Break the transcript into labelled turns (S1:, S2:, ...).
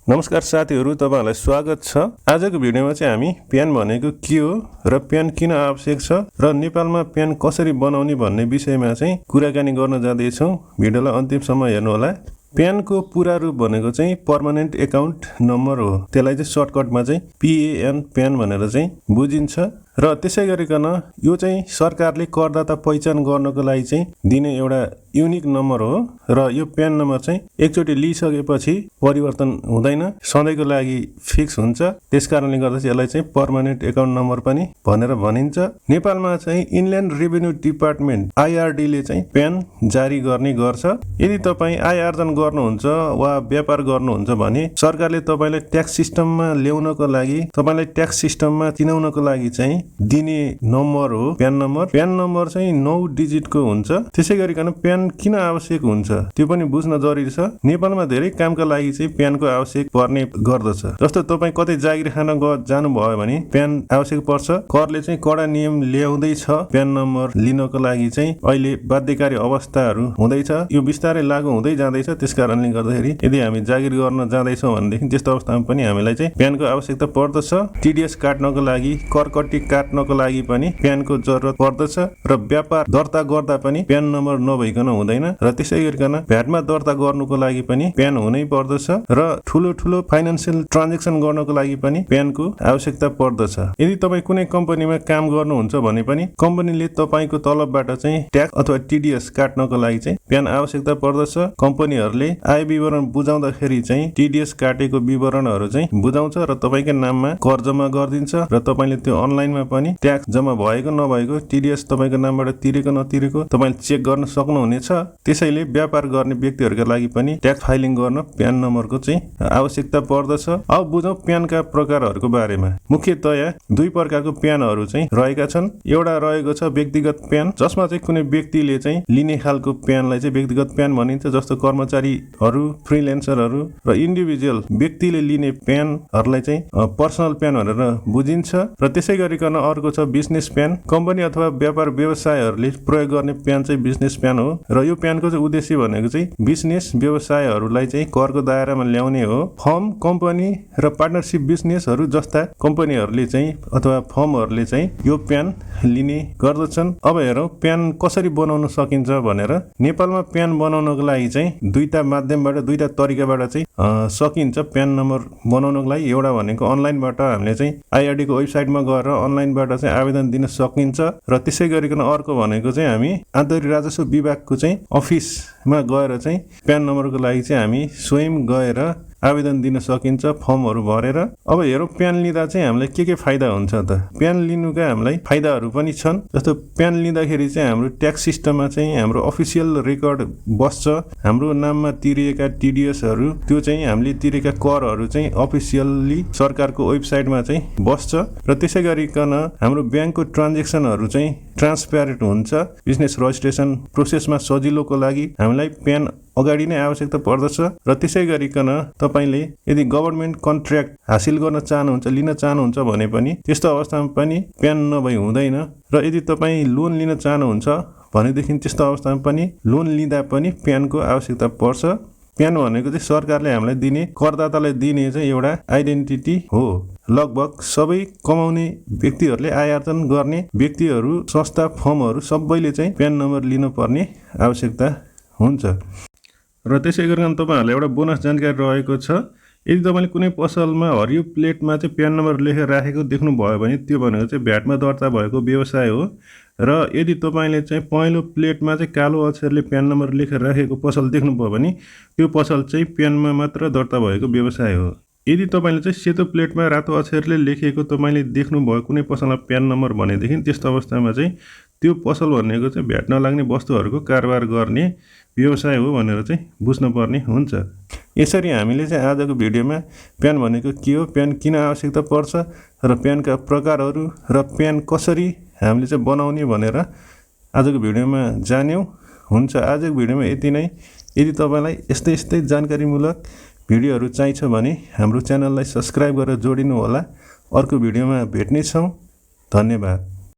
S1: नमस्कार साथीहरु, तपाईहरुलाई स्वागत छ। आजको भिडियोमा चाहिँ हामी प्यान भनेको के हो र प्यान किन आवश्यक छ र नेपालमा प्यान कसरी बनाउने भन्ने विषयमा चाहिँ कुराकानी गर्न जाँदै छौं। भिडियोलाई अन्तिमसम्म हेर्नु होला। प्यानको पूरा रूप भनेको चाहिँ पर्मानेन्ट एकाउन्ट नम्बर हो। त्यसलाई चाहिँ सर्टकटमा चाहिँ PAN प्यान भनेर चाहिँ बुझिन्छ र त्यसै गरिकन यो चाहिँ सरकारले करदाता पहिचान गर्नको लागि चाहिँ दिने एउटा युनिक नम्बर हो र यो प्यान नम्बर चाहिँ एकचोटी लिइसकेपछि परिवर्तन हुँदैन, सधैँको लागि फिक्स हुन्छ। त्यसकारणले गर्दा चाहिँ यसलाई चाहिँ पर्मानेन्ट एकाउन्ट नम्बर पनि भनेर भनिन्छ। नेपालमा चाहिँ इनल्यान्ड रेभिन्यू डिपार्टमेन्ट IRD ले चाहिँ प्यान जारी गर्ने गर्छ। यदि तपाईँ आय आर्जन गर्नुहुन्छ वा व्यापार गर्नुहुन्छ भने सरकारले तपाईलाई ट्याक्स सिस्टममा ल्याउनको लागि, तपाईलाई ट्याक्स सिस्टममा चिनाउनको लागि चाहिँ दिने नम्बर हो प्यान नम्बर। प्यान नम्बर चाहिँ 9 डिजिटको हुन्छ। त्यसै गरिकन प्यान किन आवश्यक हुन्छ त्यो पनि बुझ्न जरुरी छ। नेपालमा धेरै कामका लागि चाहिँ प्यानको आवश्यक पर्ने गर्दछ। जस्तो तपाईँ कतै जागिर खान जानु भयो भने प्यान आवश्यक पर्छ। करले चाहिँ कडा नियम ल्याउँदै छ प्यान नम्बर लिनको लागि चाहिँ अहिले बाध्यकारी अवस्थाहरू हुँदैछ। यो बिस्तारै लागू हुँदै जाँदैछ। त्यसकारणले गर्दाखेरि यदि हामी जागिर गर्न जाँदैछौँ भनेदेखि त्यस्तो अवस्थामा पनि हामीलाई चाहिँ प्यानको आवश्यकता पर्दछ। TDS काट्नको लागि, करकट्टी काट्नको लागि पनि प्यानको जरुरत पर्दछ र व्यापार दर्ता गर्दा पनि प्यान नम्बर नभइकन हुँदैन र त्यसै गरिकन भ्याटमा दर्ता गर्नुको लागि पनि प्यान हुनै पर्दछ र ठुलो फाइनान्शियल ट्रान्ज्याक्सन गर्नको लागि पनि प्यानको आवश्यकता पर्दछ। यदि तपाईँ कुनै कम्पनीमा काम गर्नुहुन्छ भने पनि कम्पनीले तपाईको तलबबाट चाहिँ ट्याक्स अथवा TDS काट्नको लागि चाहिँ प्यान आवश्यकता पर्दछ। कम्पनीहरूले आय विवरण बुझाउँदाखेरि चाहिँ TDS काटेको विवरणहरू चाहिँ बुझाउँछ र तपाईकै नाममा कर जम्मा गरिदिन्छ र तपाईले त्यो अनलाइनमा पनि ट्याक्स जम्मा भएको नभएको, TDS तपाईको नामबाट तिरेको नतिरेको तपाईले चेक गर्न सक्नुहुनेछ। त्यसैले व्यापार गर्ने व्यक्तिहरुका लागि पनि ट्याक्स फाइलिङ गर्न प्यान नम्बरको चाहिँ आवश्यकता पर्दछ। अब बुझौं प्यानका प्रकारहरुको बारेमा। मुख्यतया दुई प्रकारको प्यानहरु चाहिँ रहेका छन्। एउटा रहेको छ व्यक्तिगत प्यान, जसमा चाहिँ कुनै व्यक्तिले चाहिँ लिने खालको प्यानलाई चाहिँ व्यक्तिगत प्यान भनिन्छ। जस्तो कर्मचारीहरु, फ्रीलान्सरहरु र इन्डिभिजुअल व्यक्तिले लिने प्यानहरुलाई चाहिँ पर्सनल प्यान भनेर बुझिन्छ। र त्यसै गरिकन अर्को छ बिजनेस प्यान। कम्पनी अथवा व्यापार व्यवसायहरुले प्रयोग गर्ने प्यान चाहिँ बिजनेस प्यान हो र यो प्यानको चाहिँ उद्देश्य भनेको चाहिँ बिजनेस व्यवसायहरुलाई चाहिँ करको दायरामा ल्याउने हो। फर्म, कम्पनी र पार्टनरशिप बिजनेसहरु जस्ता कम्पनीहरुले चाहिँ अथवा फर्महरुले चाहिँ यो प्यान लिने गर्दछन्। अब हेरौं प्यान कसरी बनाउन सकिन्छ भनेर। नेपालमा प्यान बनाउनको लागि चाहिँ दुईटा माध्यमबाट, दुईटा तरिकाबाट चाहिँ सकिन्छ प्यान नम्बर बनाउनको लागि। एउटा भनेको अनलाइनबाट हामीले चाहिँ IRD को वेबसाइटमा गएर अनलाइनबाट चाहिँ आवेदन दिन सकिन्छ र त्यसै गरिकन अर्को भनेको चाहिँ हामी आन्तरिक राजस्व विभागको चाहिँ अफिसमा गएर चाहिँ प्यान नम्बरको लागि चाहिँ हामी स्वयं गएर आवेदन दिन सकिन्छ फर्महरु भरेर। अब हेरौं प्यान लिँदा चाहिँ हामीलाई के फाइदा हुन्छ त। प्यान लिनुका हामीलाई फाइदाहरु पनि छन्। जस्तो प्यान लिँदाखेरि चाहिँ हाम्रो ट्याक्स सिस्टममा चाहिँ हाम्रो अफिसियल रेकर्ड बस्छ। हाम्रो नाममा तिरिएका TDSहरु, त्यो चाहिँ हामीले तिरेका करहरु चाहिँ अफिसियली सरकारको वेबसाइटमा चाहिँ बस्छ र त्यसै गरिकन हाम्रो ब्याङ्कको ट्रान्ज्याक्सनहरु चाहिँ ट्रान्सप्यारेन्ट हुन्छ। बिजनेस रजिस्ट्रेसन प्रोसेसमा सजिलोको लागि हामीलाई प्यान अगाडि नै आवश्यकता पर्दछ र त्यसै गरिकन तपाईले यदि गभर्नमेन्ट कन्ट्र्याक्ट हासिल गर्न चाहनुहुन्छ, लिन चाहनुहुन्छ भने पनि त्यस्तो अवस्थामा पनि प्यान नभई हुँदैन। र यदि तपाई लोन लिन चाहनुहुन्छ भनेदेखि त्यस्तो अवस्थामा पनि लोन लिँदा पनि प्यानको आवश्यकता पर्छ। प्यान भनेको चाहिँ सरकारले हामीलाई दिने, करदातालाई दिने चाहिँ एउटा आइडेन्टिटी हो। लगभग सबै कमाउने व्यक्तिहरूले, आय आर्जन गर्ने व्यक्तिहरू, संस्था, फर्महरू सबैले चाहिँ प्यान नम्बर लिनुपर्ने आवश्यकता हुन्छ। र त्यसै गरिकन तपाईहरुलाई एउटा बोनस जानकारी रहेको छ। यदि तपाईले कुनै पसलमा हरियो प्लेटमा चाहिँ प्यान नम्बर लेखेर राखेको देख्नु भयो भने त्यो भनेको चाहिँ भ्याटमा दर्ता भएको व्यवसाय हो। र यदि तपाईले चाहिँ पहेँलो प्लेटमा चाहिँ कालो अक्षरले प्यान नम्बर लेखेर राखेको पसल देख्नुभयो भने त्यो पसल चाहिँ प्यानमा मात्र दर्ता भएको व्यवसाय हो। यदि तपाईले चाहिँ सेतो प्लेटमा रातो अक्षरले लेखेको तपाईले देख्नुभयो कुनै पसलमा प्यान नम्बर भनेदेखि त्यस्तो अवस्थामा चाहिँ त्यो पसल भनेको चाहिँ भ्याट नलाग्ने वस्तुहरुको कारोबार गर्ने व्यवसाय हो भनेर चाहिँ बुझ्नुपर्ने हुन्छ। यसरी हामीले चाहिँ आजको भिडियोमा प्यान भनेको के हो, प्यान किन आवश्यकता पर्छ र प्यानका प्रकारहरू र प्यान कसरी हामीले चाहिँ बनाउने भनेर आजको भिडियोमा जान्यौं। हुन्छ, आजको भिडियोमा यति नै। यदि तपाईलाई यस्तै जानकारीमूलक भिडियोहरू चाहिन्छ भने हाम्रो च्यानललाई सब्स्क्राइब गरेर जोडिनु होला। अर्को भिडियोमा भेट्ने छौं। धन्यवाद।